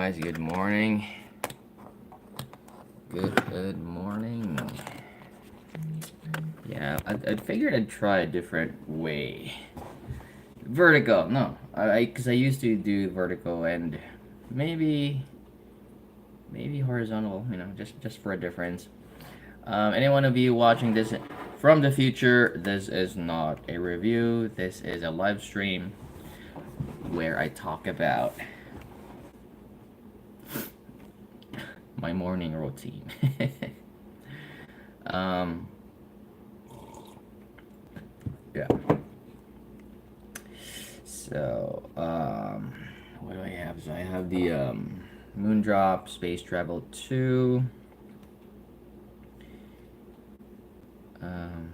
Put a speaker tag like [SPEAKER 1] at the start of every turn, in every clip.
[SPEAKER 1] guys, good morning. Good morning. Yeah, I figured I'd try a different way. Vertical, no, because I used to do vertical and maybe horizontal. Just for a difference. Any one of you watching this from the future, this is not a review. This is a live stream where I talk about my morning routine. um, yeah. So, what do I have? So I have the moondrop space travel 2. Um,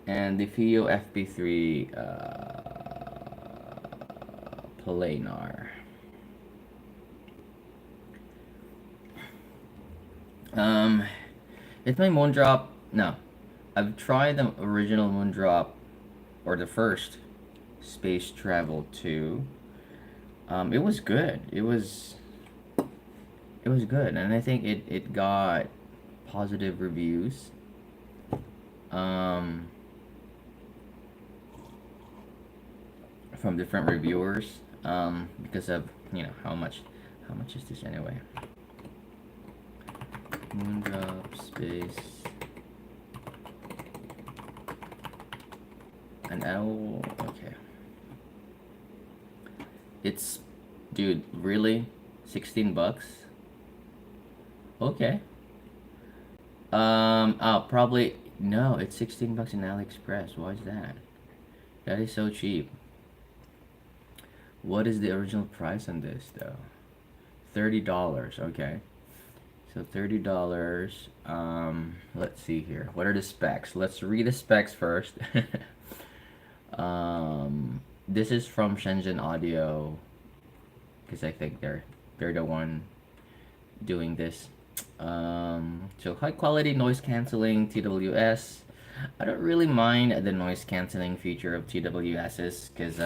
[SPEAKER 1] and the fiio fp3 planar. Um, it's my moondrop. No, I've tried the original moondrop or the first space travel 2. It was good. It was good, and I think it got positive reviews. Um, from different reviewers. Because of how much is this anyway? Moondrop space. And oh, okay. It's, dude, really? $16? Okay. Probably no. It's $16 in AliExpress. Why is that? That is so cheap. What is the original price on this though? $30. Okay. So $30. Let's see here. What are the specs? Let's read the specs first. This is from Shenzhen Audio, because I think they're the one doing this. So high quality noise canceling TWS. I don't really mind the noise canceling feature of TWSs because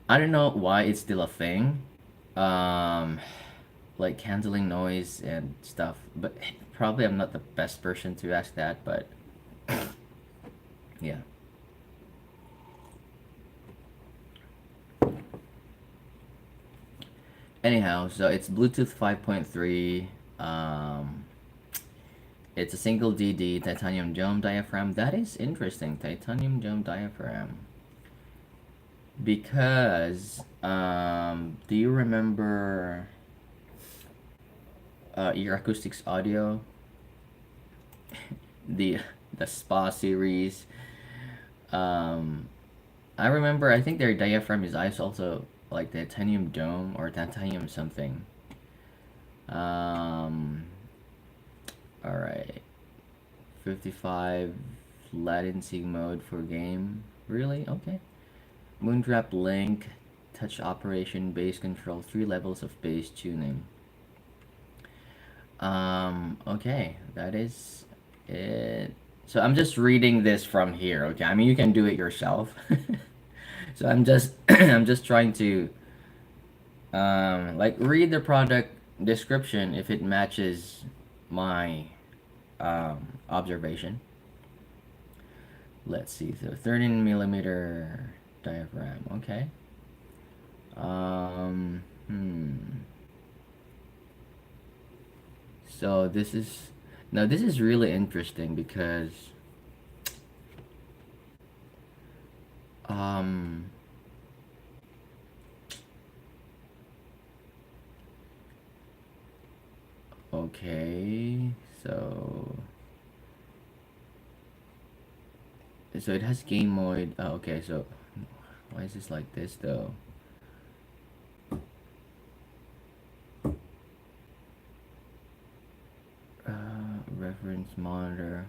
[SPEAKER 1] I don't know why it's still a thing. Um, like canceling noise and stuff, but probably I'm not the best person to ask that, but yeah. Anyhow, so it's Bluetooth 5.3. It's a single DD titanium dome diaphragm. That is interesting, titanium dome diaphragm. Because do you remember Ear Acoustics Audio, the the spa series? Um, I remember. I think their diaphragm is also like titanium dome or titanium something. Um, all right, 55 latency mode for game. Really? Okay. Moondrop link, touch operation, bass control, 3 levels of bass tuning. Okay, that is it. So I'm just reading this from here, okay? I mean, you can do it yourself. So I'm just I'm just trying to like read the product description if it matches my observation. Let's see. So 13 millimeter diaphragm. Okay. Um, hmm. So this is really interesting because um okay, so it has game mode. Oh, okay, so why is this like this though? Reference monitor.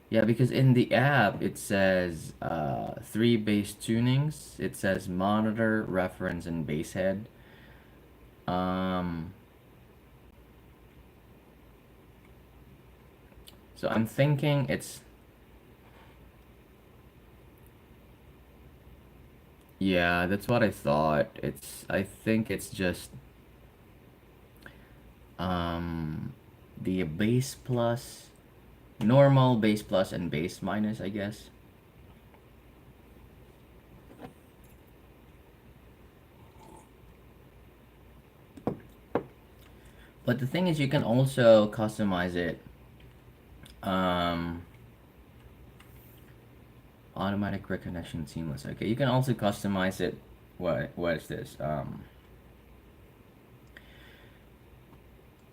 [SPEAKER 1] Yeah, because in the app it says three bass tunings. It says monitor, reference, and bass head. Um, so I'm thinking it's, yeah, that's what I thought. I think it's just um the bass plus, normal, bass plus, and bass minus, I guess. But the thing is, you can also customize it. Um, Automatic recognition seamless. Okay, you can also customize it. What is this?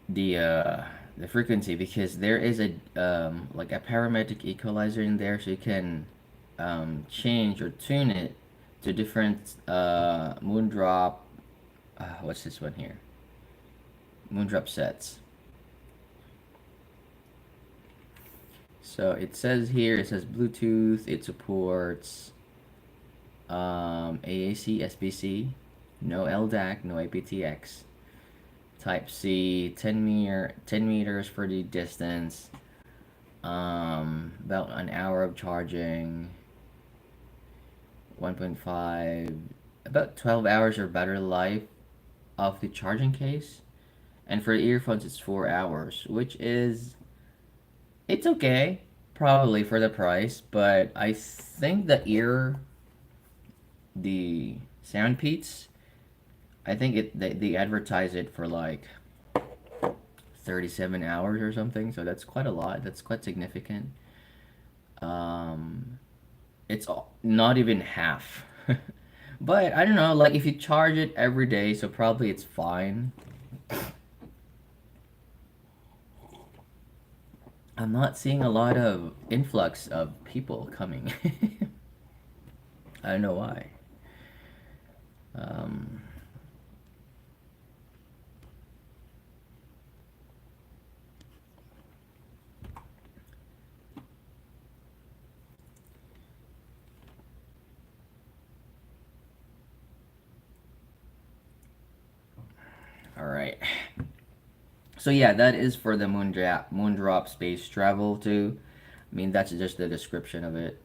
[SPEAKER 1] The uh, the frequency, because there is a like a parametric equalizer in there, so you can change or tune it to different moondrop. What's this one here? Moondrop sets. So it says here, it says Bluetooth. It supports AAC, SBC, no LDAC, no aptX. Type C, 10 meters for the distance. About an hour of charging. 1.5, about 12 hours or better life of the charging case. And for the earphones, it's 4 hours, which is, it's okay, probably for the price, but I think the Soundpeats, I think they advertise it for like 37 hours or something, so that's quite a lot. That's quite significant. Um, it's not even half. But I don't know, like if you charge it every day, so probably it's fine. I'm not seeing a lot of influx of people coming. I don't know why. Um, all right. So yeah, that is for the Moondrop space travel too. I mean, that's just the description of it.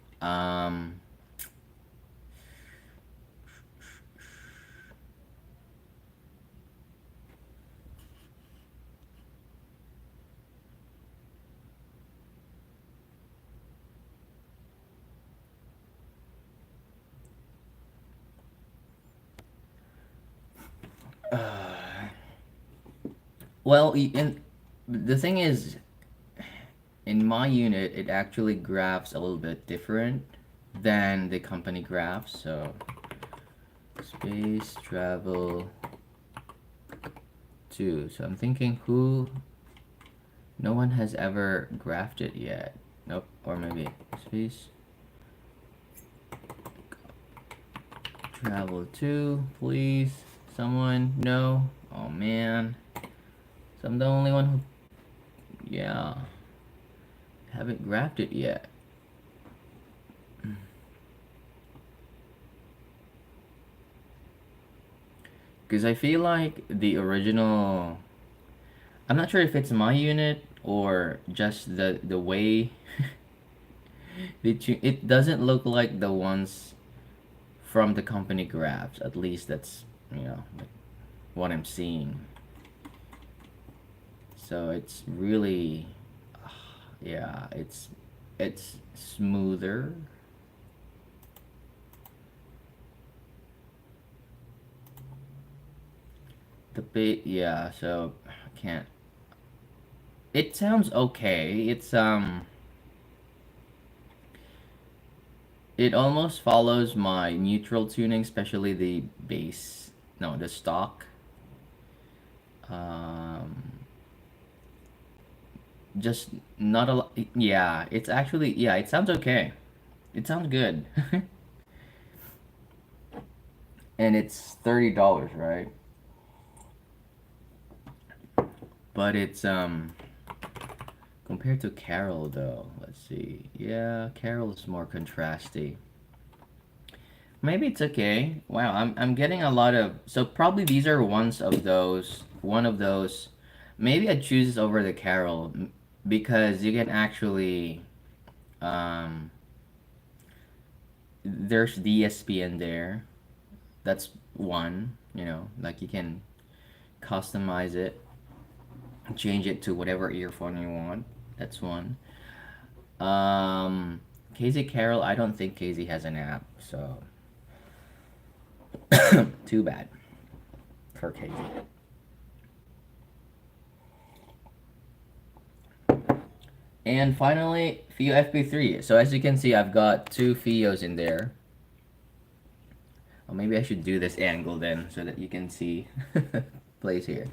[SPEAKER 1] Well, the thing is, in my unit, it actually graphs a little bit different than the company graphs. So space travel 2. So I'm thinking who, no one has ever graphed it yet. Nope, or maybe space travel 2, please. Someone, no. Oh man. So I'm the only one who, yeah, haven't graphed it yet. Because I feel like the original, I'm not sure if it's my unit or just the way it doesn't look like the ones from the company graphs. At least that's, like what I'm seeing. So it's really, yeah, it's smoother. The bit, yeah. So I can't. It sounds okay. It almost follows my neutral tuning, especially the bass. No, the stock. Um, just not a lot. Yeah, it's actually, yeah. It sounds okay. It sounds good. And it's $30, right? But it's Compared to Carol, though, let's see. Yeah, Carol's more contrasty. Maybe it's okay. Wow, I'm getting a lot of, so probably these are one of those. Maybe I choose this over the Carol because you can actually um there's DSP in there. That's one, like you can customize it, change it to whatever earphone you want. That's one. Um, Casey Carroll, I don't think Casey has an app, so too bad for Casey. And finally, Fio FP3. So as you can see, I've got two Fios in there. Or maybe I should do this angle then so that you can see place here.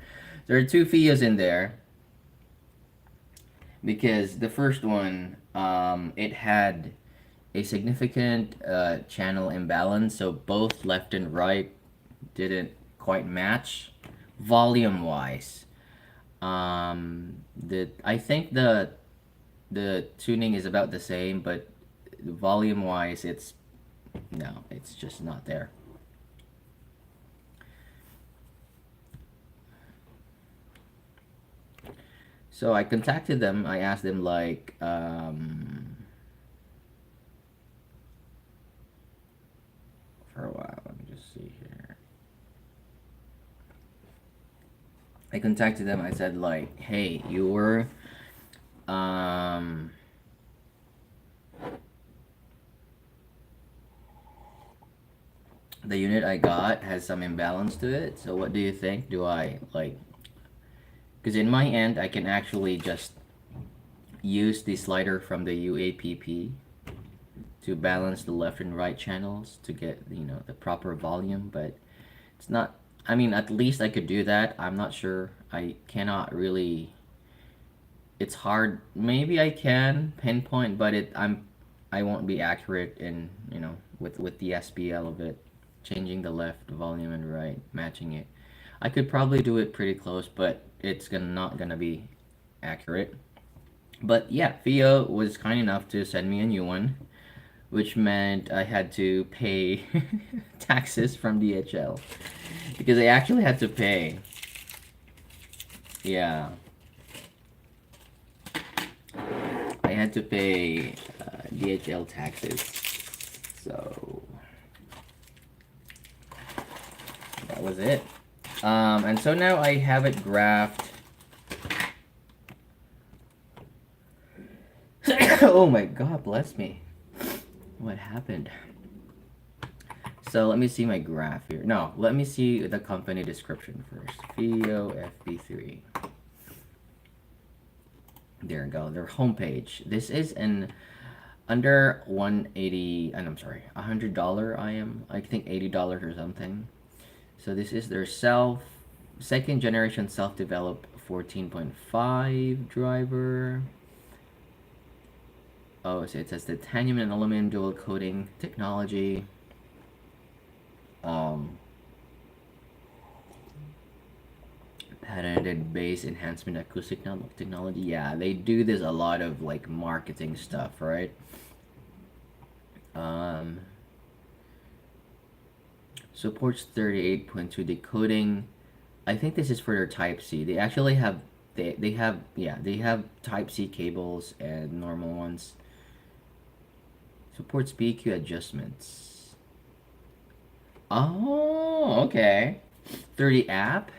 [SPEAKER 1] There are two Fios in there because the first one, it had a significant channel imbalance, so both left and right didn't quite match volume wise. I think the tuning is about the same, but volume wise, it's just not there. So I contacted them. I asked them like, for a while. Let me just see here. I contacted them. I said like, hey, um, the unit I got has some imbalance to it. So what do you think? Do I like? Because in my end, I can actually just use the slider from the UAPP to balance the left and right channels to get the proper volume, but it's not. I mean, at least I could do that. I'm not sure. I cannot really. It's hard. Maybe I can pinpoint, but I won't be accurate in with the SPL of it, changing the left volume and right, matching it. I could probably do it pretty close, but it's not gonna be accurate. But yeah, Fio was kind enough to send me a new one, which meant I had to pay taxes from DHL because I actually had to pay. Yeah, I had to pay DHL taxes. So that was it. And so now I have it graphed. Oh my God, bless me. What happened? So let me see my graph here. No, let me see the company description first. Fio FP3. There we go. Their homepage. This is an under 180, and I'm sorry, $100 I think $80 or something. So this is their second generation self-developed 14.5 driver. Oh, so it says titanium and aluminum dual coating technology. Patented bass enhancement acoustic technology. Yeah, they do this a lot of like marketing stuff, right? Supports 38.2 decoding. I think this is for their Type C. They actually have they have Type C cables and normal ones. Supports BQ adjustments. Oh, okay. 30 app.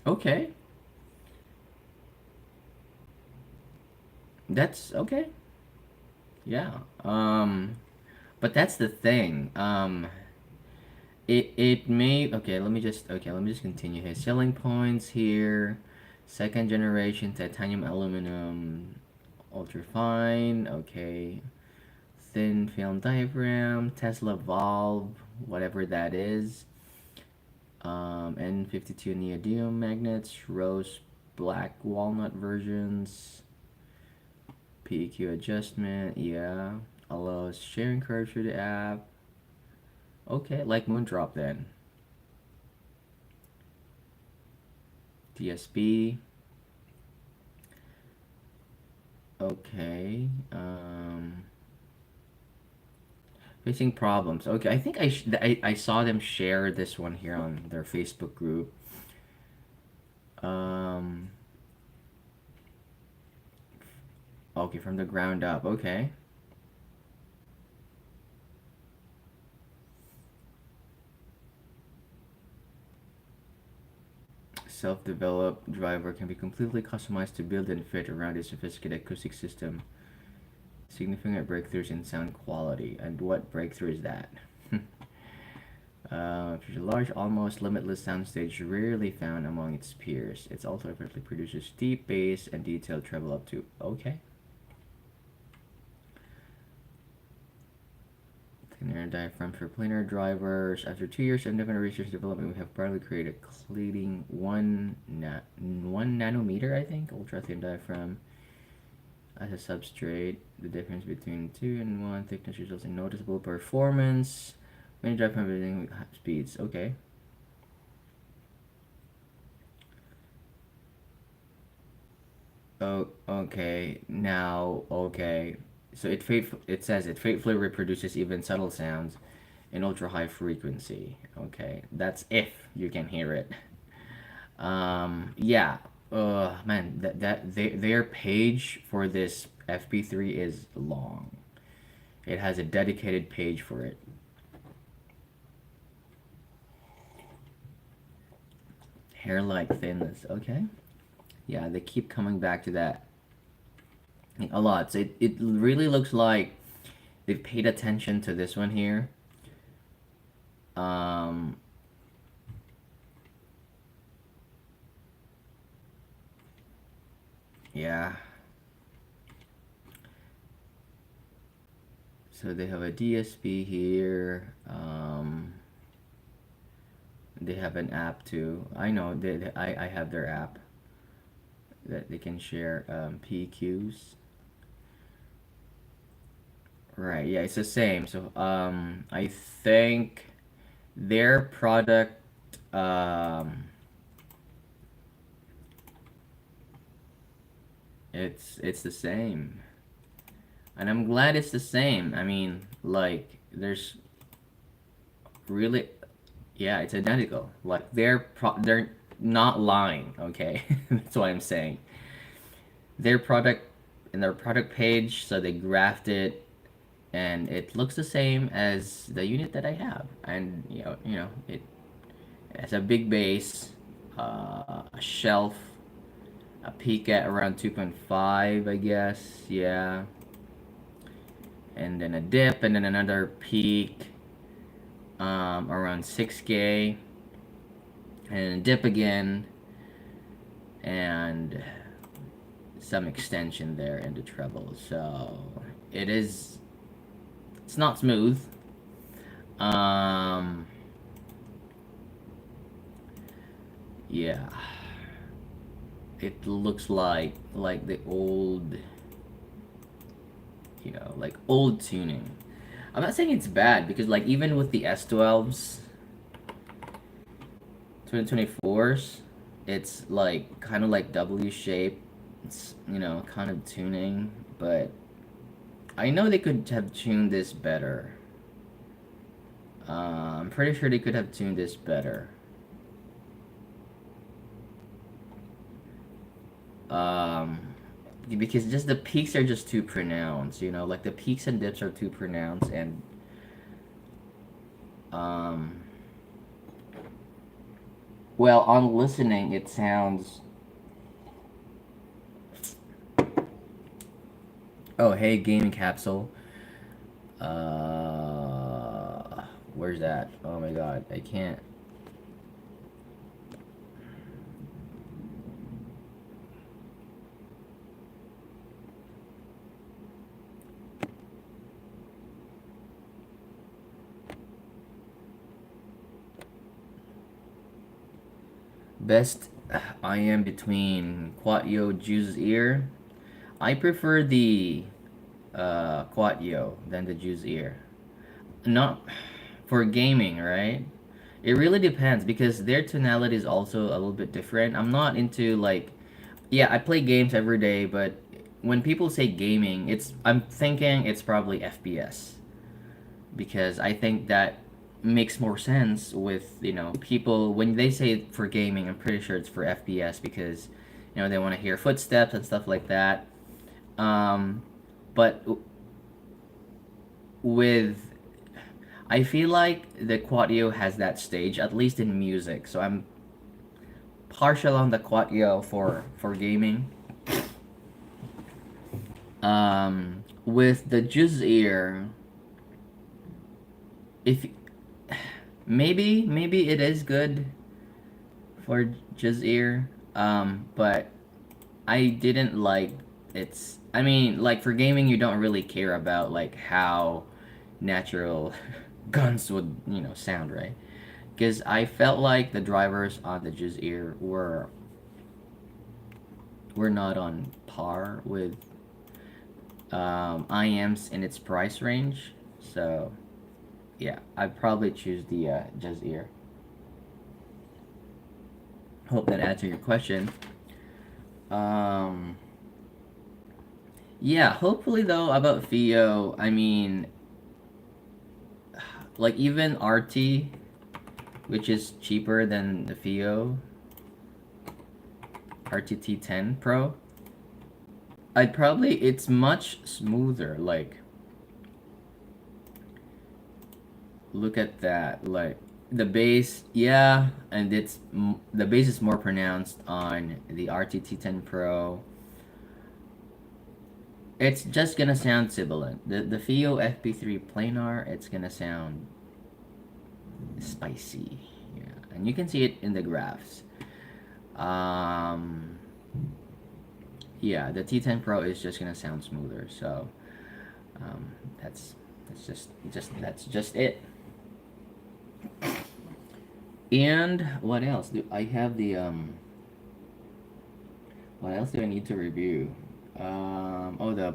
[SPEAKER 1] Okay. That's okay. Yeah. But that's the thing. It may let me just continue here. Selling points here. Second generation titanium aluminum ultra fine. Okay. Thin film diaphragm, Tesla valve, whatever that is. N52 neodymium magnets, rose black walnut versions. PEQ adjustment, yeah. Allows sharing curves through the app. Okay, like moondrop then. DSP. Okay. Facing problems. Okay, I think I saw them share this one here on their Facebook group. Um, okay, from the ground up. Okay. Self-developed driver can be completely customized to build and fit around a sophisticated acoustic system. Significant breakthroughs in sound quality. And what breakthrough is that? Features a large, almost limitless soundstage rarely found among its peers. It also effortlessly produces deep bass and detailed treble up to. Okay. Planar diaphragm for planar drivers. After 2 years of independent research development, we have proudly created a cladding 1 nanometer, I think, ultra thin diaphragm as a substrate. The difference between 2 and 1 thickness results in noticeable performance when you drive from everything speeds. Okay. Oh, okay. Now, okay. So it says it faithfully reproduces even subtle sounds in ultra high frequency. Okay, that's if you can hear it. Yeah. Man, their page for this FP3 is long. It has a dedicated page for it. Hair-like thinness. Okay. Yeah, they keep coming back to that a lot. So it really looks like they've paid attention to this one here. Um, yeah. So they have a DSP here. They have an app too. I know I have their app that they can share PQs. Right. Yeah, it's the same. So I think their product it's the same. And I'm glad it's the same. I mean, like there's really yeah, it's identical. Like they're not lying, okay? That's what I'm saying. Their product in their product page, so they graphed it and it looks the same as the unit that I have. And it has a big base, a shelf, a peak at around 2.5, I guess. Yeah. And then a dip and then another peak around 6K and a dip again and some extension there in the treble. So it's not smooth. Um, yeah, it looks like the old, like old tuning. I'm not saying it's bad because like even with the S12s, 2024s, it's like kind of like W shape. It's kind of tuning, but I know they could have tuned this better. I'm pretty sure they could have tuned this better. Um, because just the peaks are just too pronounced. Like the peaks and dips are too pronounced, and um, well, on listening, it sounds. Oh, hey, gaming capsule. Where's that? Oh my god, I can't. Best I am between Quatio Juice's ear. I prefer the Quatio than the Juice ear. Not for gaming, right? It really depends because their tonality is also a little bit different. I'm not into like, yeah, I play games every day, but when people say gaming, I'm thinking it's probably FPS, because I think that makes more sense with, people when they say it for gaming. I'm pretty sure it's for FPS because they want to hear footsteps and stuff like that. Um, but with I feel like the Quadio has that stage, at least in music. So I'm partial on the Quadio for gaming. With the Jizz ear, if maybe it is good for Jizz ear, but I didn't like it's. I mean, like for gaming, you don't really care about like how natural guns would sound, right? Because I felt like the drivers on the Jizz ear were not on par with IMs in its price range. So yeah, I'd probably choose the Jazz ear. Hope that answered your question. Um, yeah, hopefully though about Fio, I mean, like even RT, which is cheaper than the Fio, RTT10 Pro, it's much smoother. Like, look at that. Like, the bass, yeah, and the bass is more pronounced on the RTT10 Pro. It's just gonna sound sibilant. The Fio fp3 planar, it's gonna sound spicy. Yeah, and you can see it in the graphs. Um, yeah, the T10 Pro is just gonna sound smoother. So um, that's just it. And what else do I have the what else do I need to review? Oh, the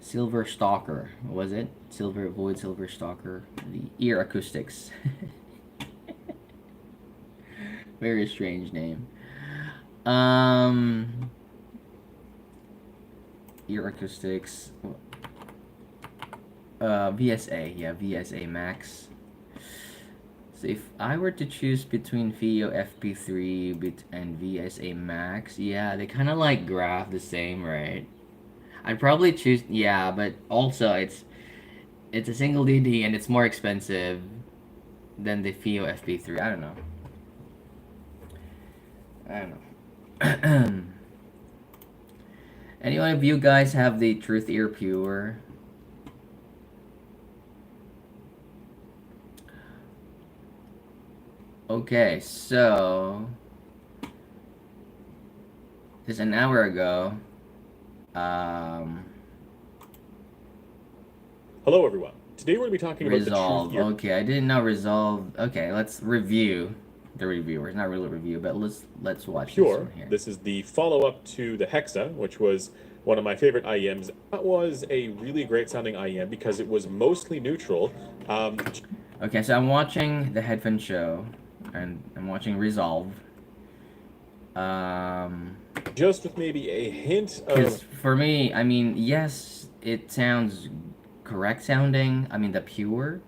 [SPEAKER 1] Silver Stalker, was it? Silver Stalker, the ear acoustics. Very strange name. Um, Ear acoustics. VSA, yeah, VSA Max. So if I were to choose between Fio FP3 and VSA Max, yeah, they kind of like graph the same, right? I'd probably choose, yeah, but also it's a single DD and it's more expensive than the Fio FP3. I don't know. I don't know. Any one of you guys have the Truth Ear Pure? Okay, so just an hour ago, um,
[SPEAKER 2] Hello, everyone. Today we're going to be talking about the Truth
[SPEAKER 1] Resolve.
[SPEAKER 2] Ear.
[SPEAKER 1] Okay, I didn't know Resolve. Okay, let's review the reviewers. Not really review, but let's watch this
[SPEAKER 2] Pure.
[SPEAKER 1] one here.
[SPEAKER 2] This is the follow-up to the Hexa, which was one of my favorite IEMs. That was a really great sounding IEM because it was mostly neutral.
[SPEAKER 1] Okay, so I'm watching the headphone show, and I'm watching Resolve. Um,
[SPEAKER 2] Just with maybe a hint
[SPEAKER 1] because
[SPEAKER 2] of
[SPEAKER 1] for me, I mean, yes, it sounds correct sounding. I mean, the Pure.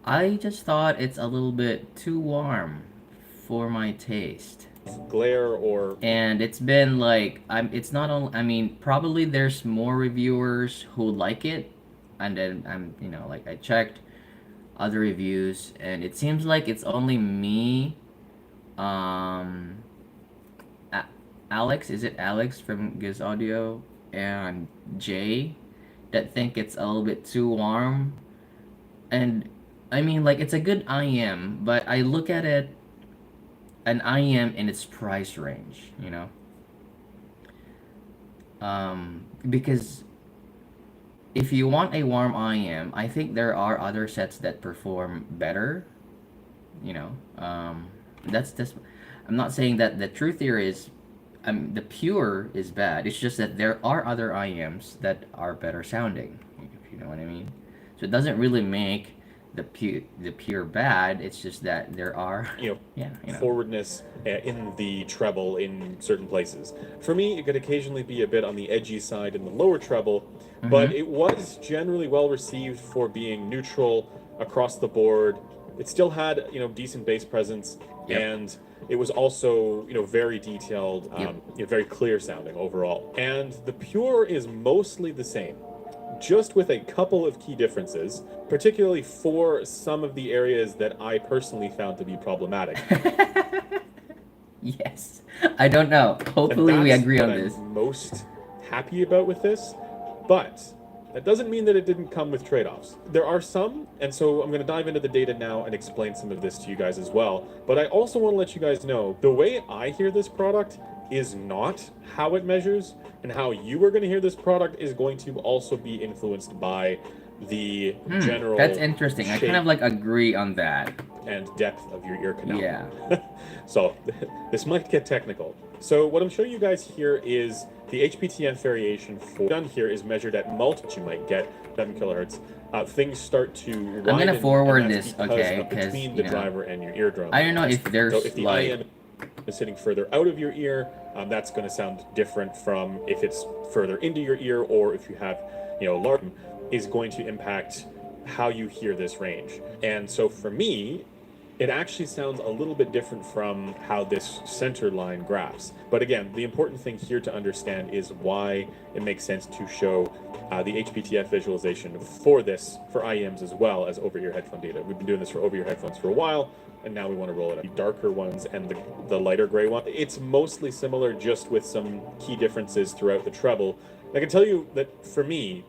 [SPEAKER 1] I just thought it's a little bit too warm for my taste.
[SPEAKER 2] glare or
[SPEAKER 1] And it's been like it's not only, I mean, probably there's more reviewers who like it, and then like I checked other reviews and it seems like it's only me, um A- Alex, is it Alex from Giz Audio, and Jay that think it's a little bit too warm. And I mean, like, it's a good IM, but I look at it an IM in its price range. Because if you want a warm IM, I think there are other sets that perform better. You know, that's just. I'm not saying that the True Theory is, the Pure is bad. It's just that there are other IMs that are better sounding. If you know what I mean. So it doesn't really make the pure bad. It's just that there are yeah,
[SPEAKER 2] forwardness in the treble in certain places. For me, it could occasionally be a bit on the edgy side in the lower treble, but it was generally well received for being neutral across the board. It still had decent bass presence, and it was also very detailed, very clear sounding overall. And the pure is mostly the same, just with a couple of key differences, particularly for some of the areas that I personally found to be problematic.
[SPEAKER 1] Yes. I don't know. Hopefully we agree on this.
[SPEAKER 2] I'm most happy about with this, but that doesn't mean that it didn't come with trade-offs. There are some, and so I'm going to dive into the data now and explain some of this to you guys as well. But I also want to let you guys know, the way I hear this product is not how it measures, and how you are going to hear this product is going to also be influenced by the general
[SPEAKER 1] That's interesting. I kind of like agree on that.
[SPEAKER 2] And depth of your ear canal.
[SPEAKER 1] Yeah.
[SPEAKER 2] So this might get technical. So what I'm showing you guys here is the HPTF variation for done here is measured at multiple. You might get 7 kilohertz. Things start to.
[SPEAKER 1] I'm gonna forward this, okay? Because
[SPEAKER 2] between the driver and your eardrum.
[SPEAKER 1] I don't know if there's
[SPEAKER 2] so if the IM is sitting further out of your ear, that's going to sound different from if it's further into your ear, or if you have large, is going to impact how you hear this range. And so for me, it actually sounds a little bit different from how this center line graphs. But again, the important thing here to understand is why it makes sense to show the HPTF visualization for this, for IEMs as well as over-ear headphone data. We've been doing this for over-ear headphones for a while, and now we want to roll it up. The darker ones and the lighter gray one, it's mostly similar, just with some key differences throughout the treble. I can tell you that for me,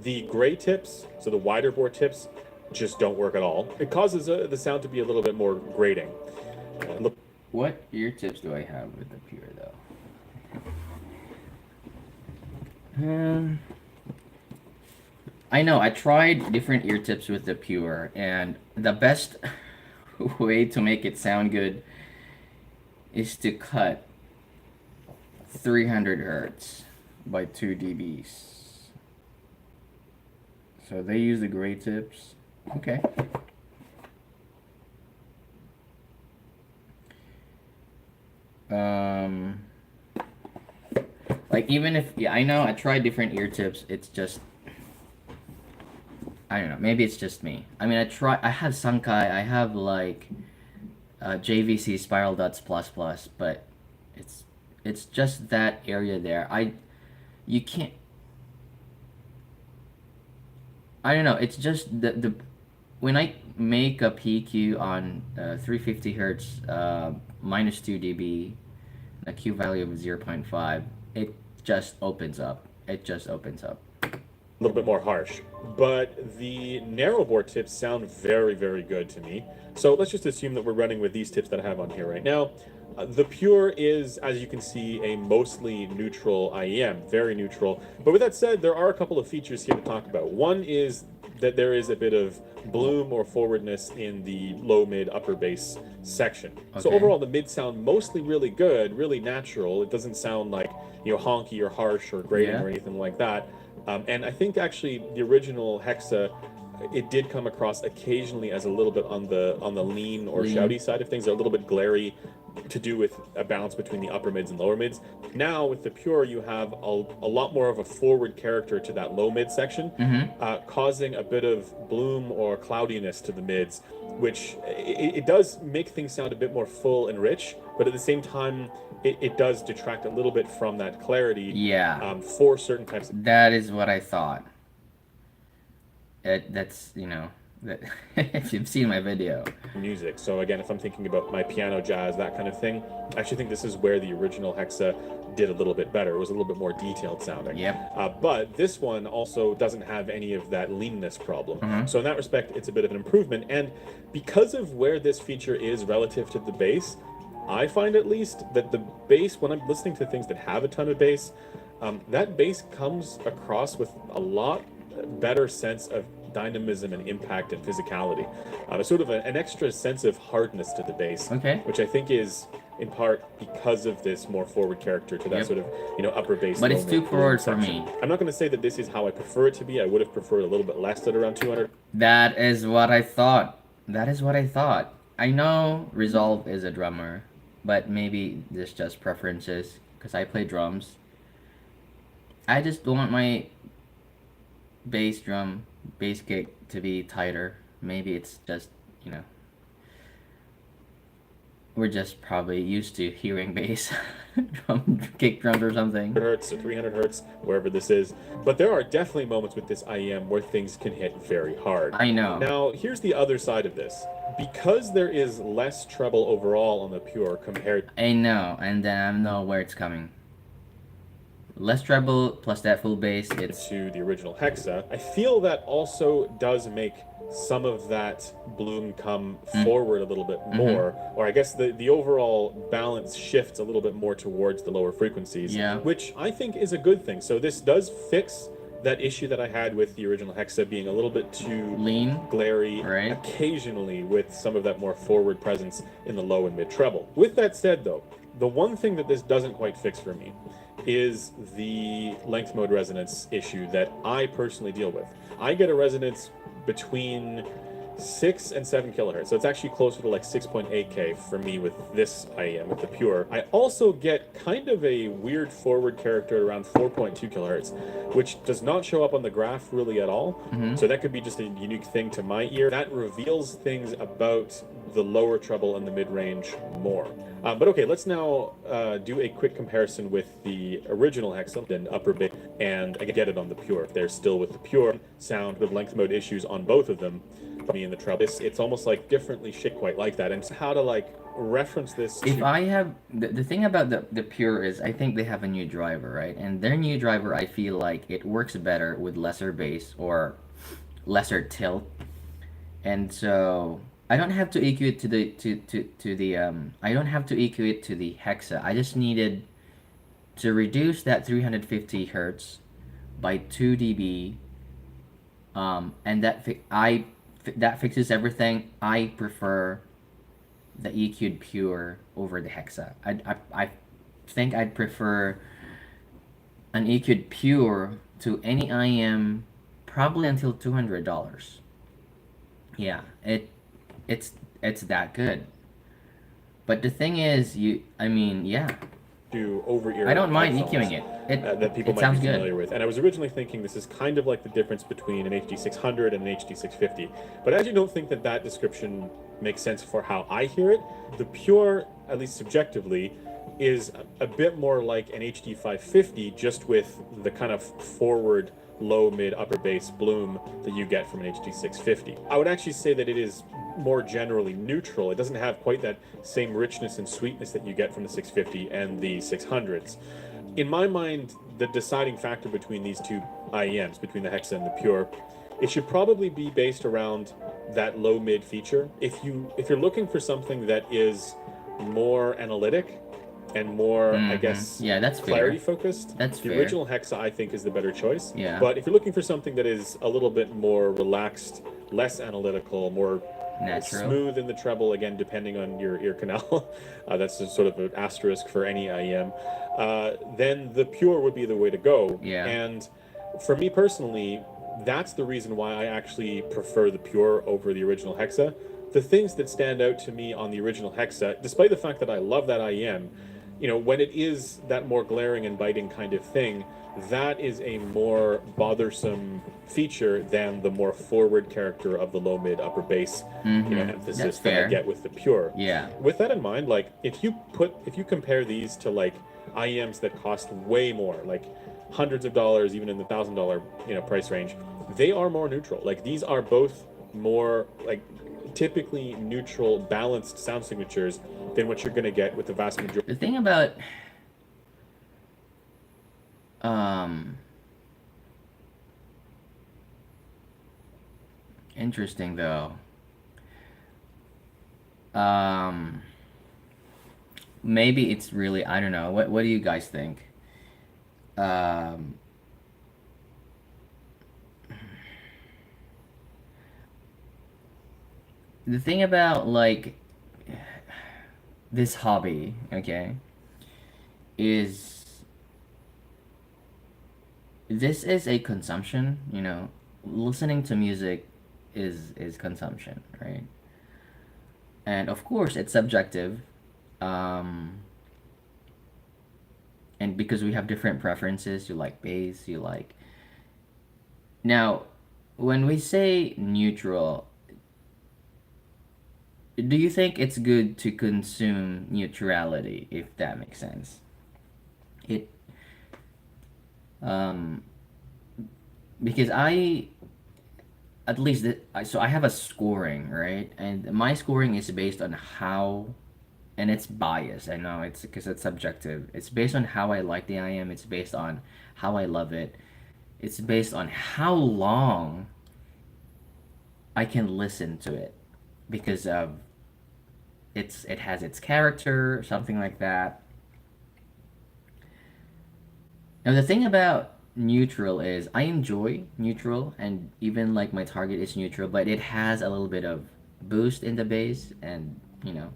[SPEAKER 2] the gray tips, so the wider bore tips, just don't work at all. It causes the sound to be a little bit more grating.
[SPEAKER 1] What ear tips do I have with the pure though? I know I tried different ear tips with the pure, and the best way to make it sound good is to cut 300 hertz by 2 dBs. So they use the gray tips. Okay. Like even if, I know I tried different ear tips, it's just, I don't know, maybe it's just me. I mean, I have Sankai, I have like JVC Spiral Dots Plus Plus, but it's just that area there. You can't, I don't know, it's just the when I make a PQ on 350 hertz minus 2 dB, a Q value of 0.5, it just opens up. It just opens up.
[SPEAKER 2] A little bit more harsh, but the narrow bore tips sound very, very good to me. So let's just assume that we're running with these tips that I have on here right now. The pure is, as you can see, a mostly neutral IEM, very neutral. But with that said, there are a couple of features here to talk about. One is that there is a bit of bloom or forwardness in the low, mid, upper bass section. Okay. So overall, the mid sound mostly really good, really natural. It doesn't sound like honky or harsh or grating or anything like that. And I think actually the original Hexa, it did come across occasionally as a little bit on the lean or shouty side of things, a little bit glary, to do with a balance between the upper mids and lower mids. Now with the pure, you have a lot more of a forward character to that low mid section, causing a bit of bloom or cloudiness to the mids, which it does make things sound a bit more full and rich, but at the same time, it does detract a little bit from that clarity.
[SPEAKER 1] Yeah.
[SPEAKER 2] For certain types.
[SPEAKER 1] That is what I thought. That's that if you've seen my video.
[SPEAKER 2] Music. So again, if I'm thinking about my piano jazz, that kind of thing, I actually think this is where the original Hexa did a little bit better. It was a little bit more detailed sounding.
[SPEAKER 1] Yep.
[SPEAKER 2] But this one also doesn't have any of that leanness problem. So in that respect, it's a bit of an improvement. And because of where this feature is relative to the bass, I find at least that the bass, when I'm listening to things that have a ton of bass, that bass comes across with a lot better sense of dynamism and impact and physicality. Sort of an extra sense of hardness to the bass, which I think is in part because of this more forward character to that
[SPEAKER 1] Yep.
[SPEAKER 2] sort of, upper bass.
[SPEAKER 1] But
[SPEAKER 2] low
[SPEAKER 1] it's
[SPEAKER 2] mid
[SPEAKER 1] too
[SPEAKER 2] bloom
[SPEAKER 1] forward for
[SPEAKER 2] section.
[SPEAKER 1] me.
[SPEAKER 2] I'm not going to say that this is how I prefer it to be. I would have preferred a little bit less at around 200.
[SPEAKER 1] That is what I thought. That is what I thought. I know Resolve is a drummer, but maybe this just preferences because I play drums. I just want my bass drum, bass kick to be tighter. Maybe it's just, you know, we're just probably used to hearing bass kick drums or something.
[SPEAKER 2] Hertz or 300 hertz, wherever this is. But there are definitely moments with this IEM where things can hit very hard.
[SPEAKER 1] I know.
[SPEAKER 2] Now, here's the other side of this. Because there is less treble overall on the Pure compared
[SPEAKER 1] I know, and then I know where it's coming. Less treble plus that full bass, it's
[SPEAKER 2] to the original Hexa, I feel that also does make some of that bloom come forward a little bit more, or I guess the overall balance shifts a little bit more towards the lower frequencies, which I think is a good thing. So this does fix that issue that I had with the original Hexa being a little bit too
[SPEAKER 1] lean,
[SPEAKER 2] glary,
[SPEAKER 1] right?
[SPEAKER 2] Occasionally with some of that more forward presence in the low and mid treble. With that said, though, the one thing that this doesn't quite fix for me is the length mode resonance issue that I personally deal with. I get a resonance between 6 and 7 kilohertz. So it's actually closer to like 6.8K for me with this IEM, with the Pure. I also get kind of a weird forward character at around 4.2 kilohertz, which does not show up on the graph really at all. So that could be just a unique thing to my ear. That reveals things about the lower treble and the mid-range more. But okay, let's now do a quick comparison with the original Hexa and upper bass, and I can get it on the Pure. If they're still with the Pure sound with length mode issues on both of them, me in the treble, it's almost like differently shit quite like that. And how to like reference this
[SPEAKER 1] if
[SPEAKER 2] to...
[SPEAKER 1] I have the thing about the Pure is I think they have a new driver, right? And their new driver, I feel like it works better with lesser bass or lesser tilt, and so I don't have to EQ it to the I don't have to EQ it to the Hexa. I just needed to reduce that 350 hertz by 2 dB, and that fixes everything. I prefer the EQ'd Pure over the Hexa. I think I'd prefer an EQ'd Pure to any IM probably until $200. Yeah, it's that good. But the thing is, yeah.
[SPEAKER 2] Do over-ear
[SPEAKER 1] I don't mind
[SPEAKER 2] headphones,
[SPEAKER 1] EQing it.
[SPEAKER 2] that people
[SPEAKER 1] it
[SPEAKER 2] might
[SPEAKER 1] sounds
[SPEAKER 2] be familiar
[SPEAKER 1] good.
[SPEAKER 2] with. And I was originally thinking this is kind of like the difference between an HD600 and an HD650. But as you don't think that that description makes sense for how I hear it, the Pure, at least subjectively, is a bit more like an HD550, just with the kind of forward low, mid, upper bass bloom that you get from an HD650. I would actually say that it is more generally neutral. It doesn't have quite that same richness and sweetness that you get from the 650 and the 600s. In my mind, the deciding factor between these two IEMs, between the Hexa and the Pure, it should probably be based around that low mid feature. If you're looking for something that is more analytic and more, I guess,
[SPEAKER 1] that's
[SPEAKER 2] clarity
[SPEAKER 1] fair.
[SPEAKER 2] focused,
[SPEAKER 1] That's
[SPEAKER 2] the
[SPEAKER 1] fair.
[SPEAKER 2] original Hexa I think is the better choice.
[SPEAKER 1] Yeah.
[SPEAKER 2] But if you're looking for something that is a little bit more relaxed, less analytical, more
[SPEAKER 1] Natural.
[SPEAKER 2] smooth in the treble, again depending on your ear canal, that's just sort of an asterisk for any IEM, then the Pure would be the way to go.
[SPEAKER 1] Yeah.
[SPEAKER 2] And for me personally, that's the reason why I actually prefer the Pure over the original Hexa. The things that stand out to me on the original Hexa, despite the fact that I love that IEM, when it is that more glaring and biting kind of thing, that is a more bothersome feature than the more forward character of the low, mid, upper bass emphasis that I get with the Pure.
[SPEAKER 1] Yeah.
[SPEAKER 2] With that in mind, like if you compare these to like IEMs that cost way more, like hundreds of dollars, even in the $1,000 price range, they are more neutral. Like these are both more like typically neutral, balanced sound signatures than what you're going to get with the vast majority.
[SPEAKER 1] The thing about interesting though. Maybe it's really, I don't know. What do you guys think? The thing about like this hobby, okay, is this is a consumption, you know. Listening to music is consumption, right? And of course, it's subjective. Um, and because we have different preferences, you like bass, you like. Now, when we say neutral, do you think it's good to consume neutrality, if that makes sense? It um because I at least so I have a scoring, right? And my scoring is based on how, and it's biased. I know it's because it's subjective. It's based on how I like the IM. It's based on how I love it. It's based on how long I can listen to it because of it has its character, something like that. Now the thing about neutral is I enjoy neutral, and even like my target is neutral, but it has a little bit of boost in the bass, and you know,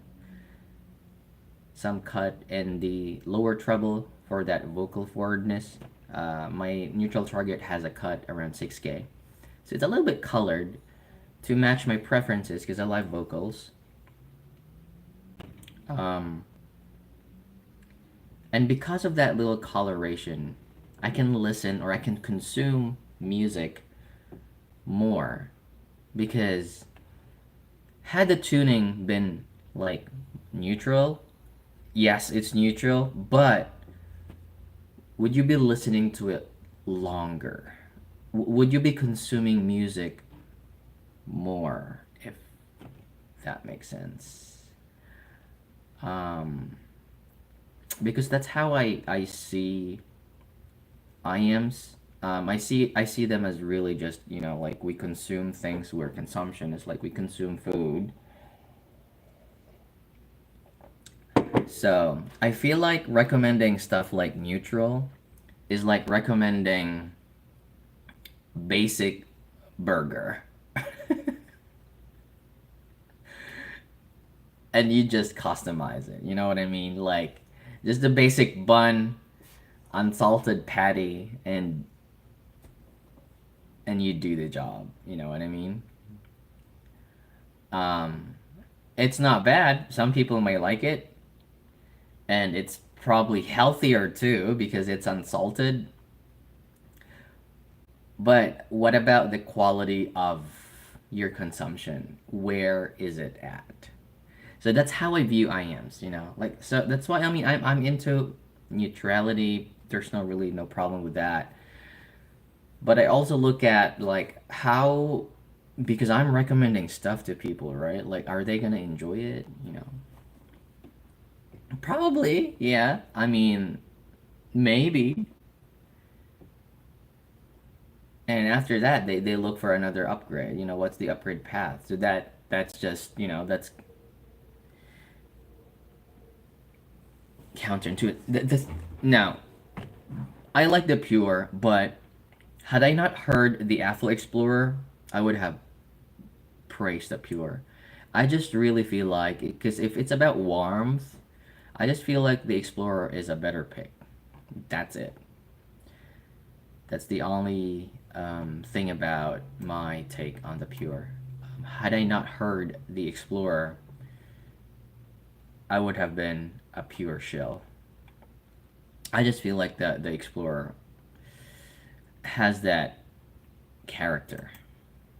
[SPEAKER 1] some cut in the lower treble for that vocal forwardness. My neutral target has a cut around 6K, so it's a little bit colored to match my preferences because I like vocals. Um, and because of that little coloration, I can listen or I can consume music more because had the tuning been like neutral, yes, it's neutral, but would you be listening to it longer? Would you be consuming music more, if that makes sense? Um, because that's how I see IAMs. I see them as really just, you know, like we consume things where consumption is like we consume food. So I feel like recommending stuff like neutral is like recommending basic burger. And you just customize it. You know what I mean? Like just the basic bun, unsalted patty, and you do the job. You know what I mean? Um, it's not bad. Some people may like it, and it's probably healthier too because it's unsalted. But what about the quality of your consumption? Where is it at? So that's how I view IAMs, you know. Like so that's why I mean I'm into neutrality. There's no problem with that. But I also look at like how, because I'm recommending stuff to people, right? Like are they going to enjoy it, you know? Probably, yeah. I mean, maybe. And after that, they look for another upgrade. You know, what's the upgrade path? So that's just, you know, that's counterintuitive. Now, I like the Pure, but had I not heard the Athlete Explorer, I would have praised the Pure. I just really feel like, because if it's about warmth, I just feel like the Explorer is a better pick. That's it. That's the only thing about my take on the Pure. Had I not heard the Explorer, I would have been a Pure shill. I just feel like the Explorer has that character.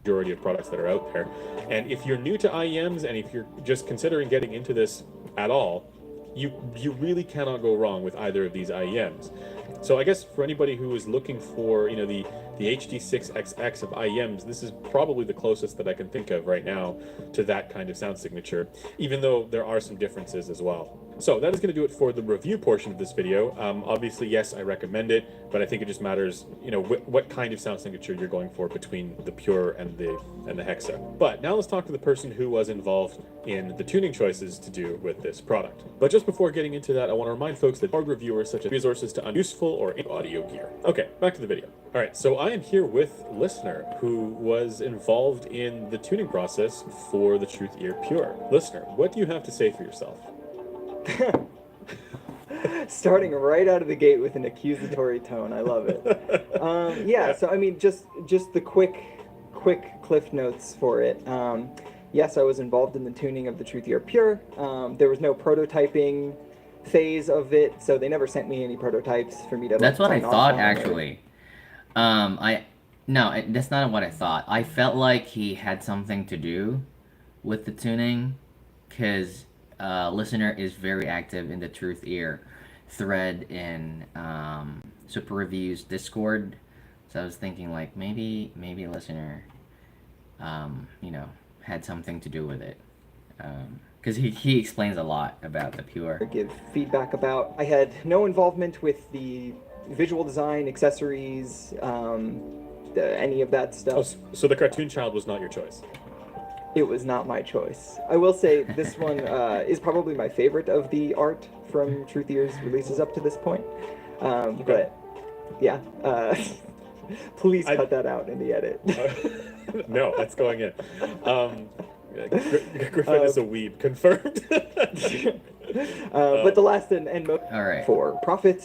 [SPEAKER 2] Majority of products that are out there. And if you're new to IEMs and if you're just considering getting into this at all, you really cannot go wrong with either of these IEMs. So I guess for anybody who is looking for, you know, the HD6XX of IEMs, this is probably the closest that I can think of right now to that kind of sound signature, even though there are some differences as well. So that is going to do it for the review portion of this video. Obviously, yes, I recommend it, but I think it just matters, you know, what kind of sound signature you're going for between the Pure and the Hexa. But now let's talk to the person who was involved in the tuning choices to do with this product. But just before getting into that, I want to remind folks that hard reviewers such as resources to unuseful or audio gear. Okay, back to the video. All right, so I am here with Listener, who was involved in the tuning process for the Truth Ear Pure. Listener, what do you have to say for yourself?
[SPEAKER 3] Starting right out of the gate with an accusatory tone. I love it. Yeah, so I mean, just the quick cliff notes for it. Yes, I was involved in the tuning of the Truthier Pure. There was no prototyping phase of it, so they never sent me any prototypes for me to
[SPEAKER 1] That's
[SPEAKER 3] like
[SPEAKER 1] what I
[SPEAKER 3] sign off
[SPEAKER 1] thought
[SPEAKER 3] on.
[SPEAKER 1] actually. I no, that's not what I thought. I felt like he had something to do with the tuning, because listener is very active in the Truth Ear thread in Super Reviews Discord. So I was thinking like maybe listener, you know, had something to do with it, because he explains a lot about the pure.
[SPEAKER 3] Give feedback about. I had no involvement with the visual design, accessories, any of that stuff.
[SPEAKER 2] So the cartoon child was not your choice.
[SPEAKER 3] It was not my choice. I will say this one is probably my favorite of the art from Truth Ear's releases up to this point. But yeah, please cut that out in the edit.
[SPEAKER 2] No, that's going in. Griffin is a weeb, confirmed.
[SPEAKER 3] But the last and most
[SPEAKER 1] All right.
[SPEAKER 3] for profit,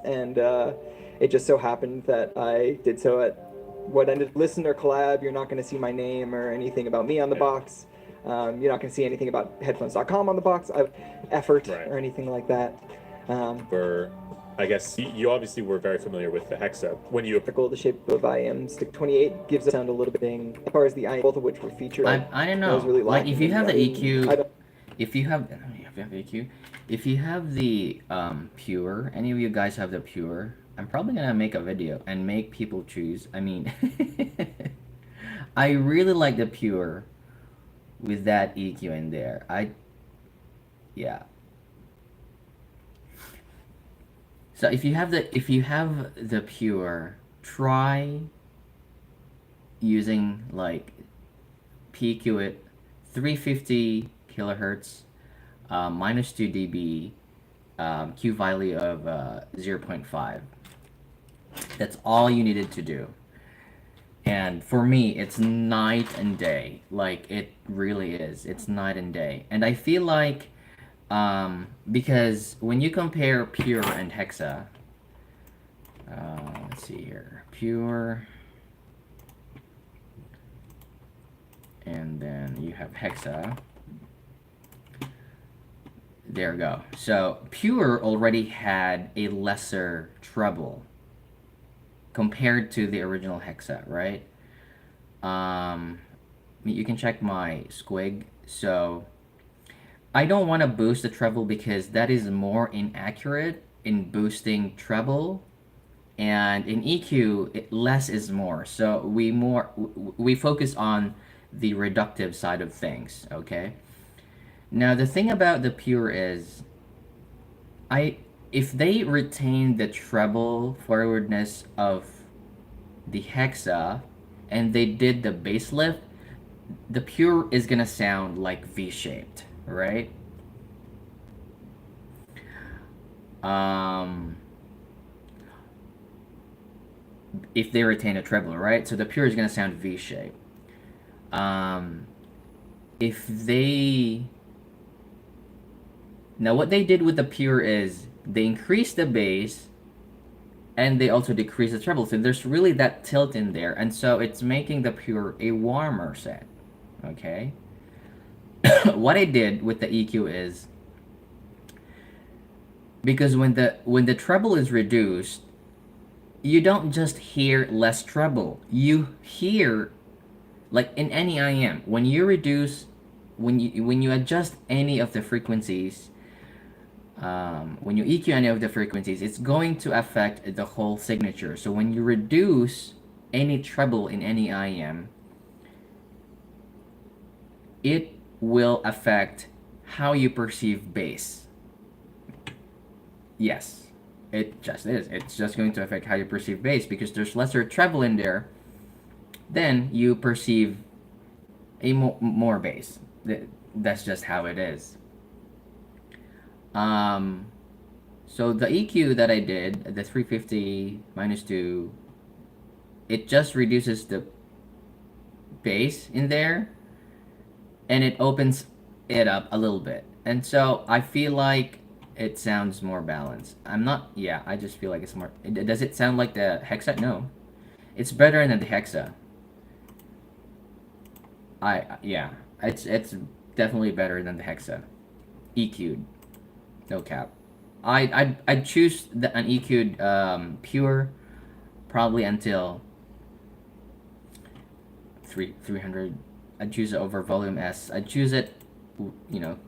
[SPEAKER 3] and it just so happened that I did so at what ended listener collab. You're not going to see my name or anything about me on the box. You're not going to see anything about headphones.com on the box. Effort or anything like that.
[SPEAKER 2] I guess you obviously were very familiar with the Hexa when you
[SPEAKER 3] the shape of IM Stick 28 gives it sound a little bit ding. As far as the IM, both of which were featured,
[SPEAKER 1] I don't know.
[SPEAKER 3] Really
[SPEAKER 1] like if you have the EQ, if you have the pure, any of you guys have the pure, I'm probably gonna make a video and make people choose. I mean, I really like the pure with that EQ in there. Yeah. So if you have the pure, try using like PQ it 350 kilohertz, minus 2 dB, Q value of 0.5. That's all you needed to do. And for me, it's night and day. Like, it really is. It's night and day. And I feel like, because when you compare Pure and Hexa, let's see here, Pure, and then you have Hexa. There we go. So Pure already had a lesser treble compared to the original Hexa, right? You can check my squig. So I don't want to boost the treble because that is more inaccurate in boosting treble, and in EQ less is more. So we focus on the reductive side of things, okay? Now the thing about the Pure is, if they retain the treble forwardness of the Hexa and they did the bass lift, the Pure is gonna sound like V-shaped, right? If they retain a treble, right? So the Pure is gonna sound V-shaped. If they Now what they did with the Pure is they increased the bass and they also decreased the treble. So there's really that tilt in there, and so it's making the Pure a warmer set. Okay? What I did with the EQ is, because when the treble is reduced, you don't just hear less treble. You hear, like in any IM, when you adjust any of the frequencies, when you EQ any of the frequencies, it's going to affect the whole signature. So when you reduce any treble in any IM, it will affect how you perceive bass. Yes, it just is. It's just going to affect how you perceive bass, because there's lesser treble in there, then you perceive a more bass. That's just how it is. So the EQ that I did, the 350 minus 2, it just reduces the bass in there, and it opens it up a little bit. And so I feel like it sounds more balanced. I'm not. Yeah, I just feel like it's more. Does it sound like the Hexa? No, it's better than the Hexa. Yeah, it's definitely better than the Hexa. EQ'd, no cap. I'd choose an EQ'd pure probably until 300. I'd choose it over volume S. I'd choose it, you know,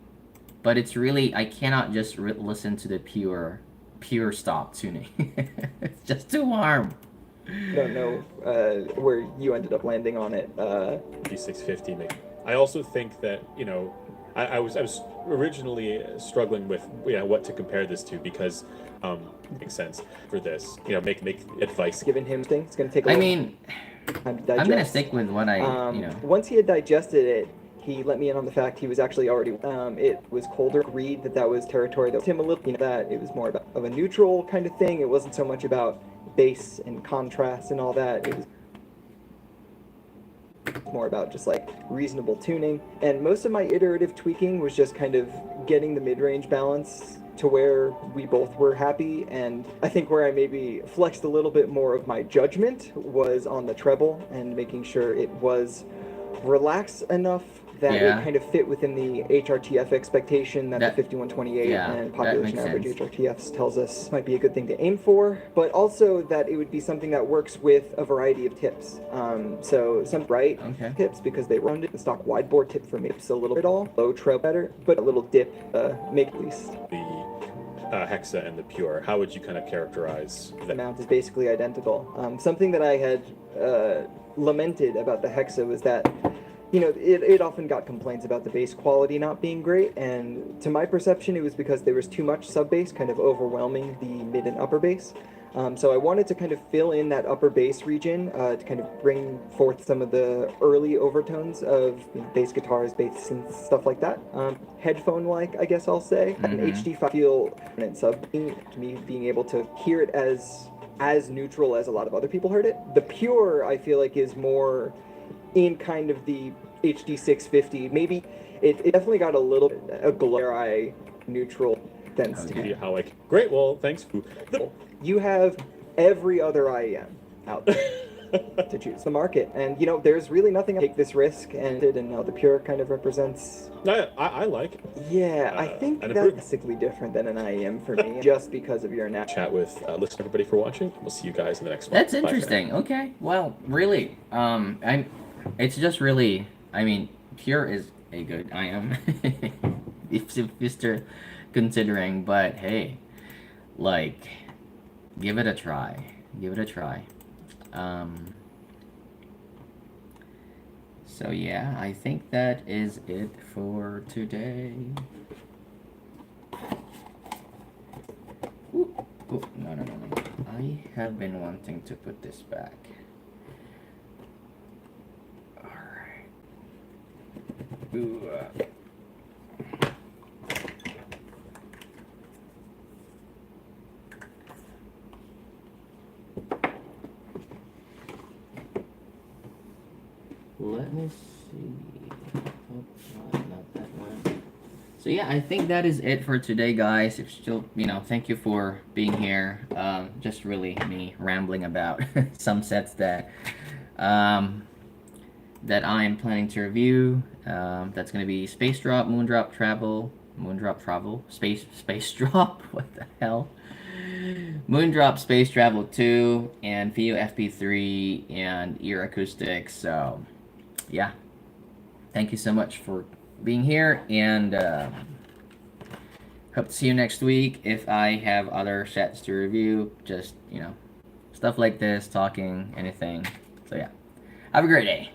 [SPEAKER 1] but it's really I cannot just listen to the pure stop tuning. It's just too warm.
[SPEAKER 3] I don't know where you ended up landing on it.
[SPEAKER 2] D650 maybe. I also think that, you know, I was originally struggling with, you know, what to compare this to because makes sense for this, you know, make advice.
[SPEAKER 3] Given him thing, it's going to take a
[SPEAKER 1] I
[SPEAKER 3] little
[SPEAKER 1] mean,
[SPEAKER 3] time to digest.
[SPEAKER 1] I'm gonna stick with what I
[SPEAKER 3] Once he had digested it, he let me in on the fact he was actually already. It was colder. Agreed that was territory that was him a little. You know, that it was more about, of a neutral kind of thing. It wasn't so much about bass and contrast and all that. It was more about just like reasonable tuning. And most of my iterative tweaking was just kind of getting the mid-range balance to where we both were happy. And I think where I maybe flexed a little bit more of my judgment was on the treble and making sure it was relaxed enough that it kind of fit within the HRTF expectation that the 5128 and population average HRTFs tells us might be a good thing to aim for, but also that it would be something that works with a variety of tips. So some bright tips because they round it. The stock wide bore tip for me is a little bit all low treble better, but a little dip make at least.
[SPEAKER 2] The Hexa and the pure, how would you kind of characterize that?
[SPEAKER 3] The amount is basically identical. Something that I had lamented about the Hexa was that, you know, it often got complaints about the bass quality not being great, and to my perception it was because there was too much sub bass kind of overwhelming the mid and upper bass. So I wanted to kind of fill in that upper bass region to kind of bring forth some of the early overtones of bass guitars, bass synths, stuff like that. Headphone-like, I guess I'll say. An HD5 feel and sub to me being able to hear it as neutral as a lot of other people heard it. The pure, I feel like, is more in kind of the HD650. Maybe it definitely got a little a glare eye neutral density.
[SPEAKER 2] Great, well, thanks.
[SPEAKER 3] You have every other IEM out there to choose the market, and you know there's really nothing. Take this risk, and now the pure kind of represents.
[SPEAKER 2] I like it.
[SPEAKER 3] Yeah, I think that's drastically different than an IEM for me, just because of your
[SPEAKER 2] chat with listen everybody for watching. We'll see you guys in the next one.
[SPEAKER 1] That's interesting. Okay, well, really, it's just really, I mean, pure is a good IEM if you're still considering, but hey, like, give it a try. Give it a try. So yeah, I think that is it for today. Ooh, no. I have been wanting to put this back. Alright. Ooh, let me see. Oh, not that one. So yeah, I think that is it for today, guys. If still, you know, thank you for being here. Just really me rambling about some sets that that I am planning to review. That's gonna be Space Drop, Moondrop Travel, Space Drop. What the hell? Moondrop, Space Travel 2, and fiio fp3 and ear acoustics. So yeah, thank you so much for being here, and hope to see you next week. If I have other sets to review, just, you know, stuff like this, talking, anything. So yeah, have a great day.